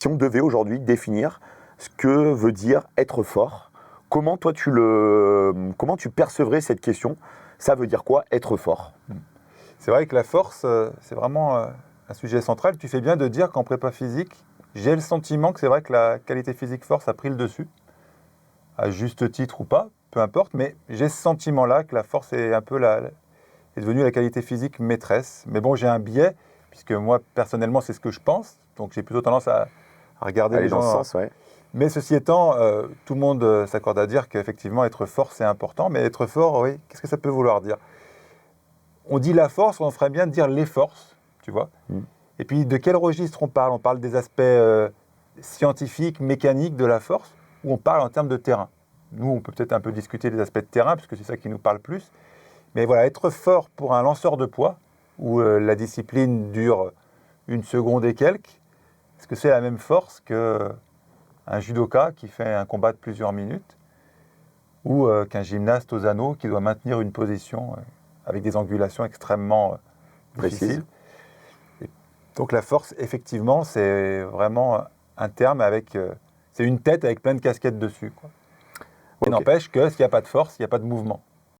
Si on devait aujourd'hui définir ce que veut dire être fort, comment toi comment tu percevrais cette question? Ça veut dire quoi être fort? C'est vrai que la force, c'est vraiment un sujet central. Tu fais bien de dire qu'en prépa physique, j'ai le sentiment que c'est vrai que la qualité physique force a pris le dessus, à juste titre ou pas, peu importe, mais j'ai ce sentiment-là que la force est un peu est devenue la qualité physique maîtresse. Mais bon, j'ai un biais, puisque moi, personnellement, c'est ce que je pense, donc j'ai plutôt tendance à regarder Aller les dans ce gens. sens, ouais. Mais ceci étant, tout le monde s'accorde à dire qu'effectivement, être fort, c'est important, mais être fort, oui, qu'est-ce que ça peut vouloir dire? On dit la force, on ferait bien de dire les forces, tu vois. Et puis, de quel registre on parle? On parle des aspects scientifiques, mécaniques de la force, ou on parle en termes de terrain? Nous, on peut peut-être un peu discuter des aspects de terrain, puisque c'est ça qui nous parle plus. Mais voilà, être fort pour un lanceur de poids, où la discipline dure 1 seconde et quelques, est-ce que c'est la même force qu'un judoka qui fait un combat de plusieurs minutes, ou qu'un gymnaste aux anneaux qui doit maintenir une position avec des angulations extrêmement difficiles? Donc la force, effectivement, c'est vraiment un terme avec... c'est une tête avec plein de casquettes dessus, quoi. Et Ok. n'empêche que s'il n'y a pas de force, il n'y a pas de mouvement.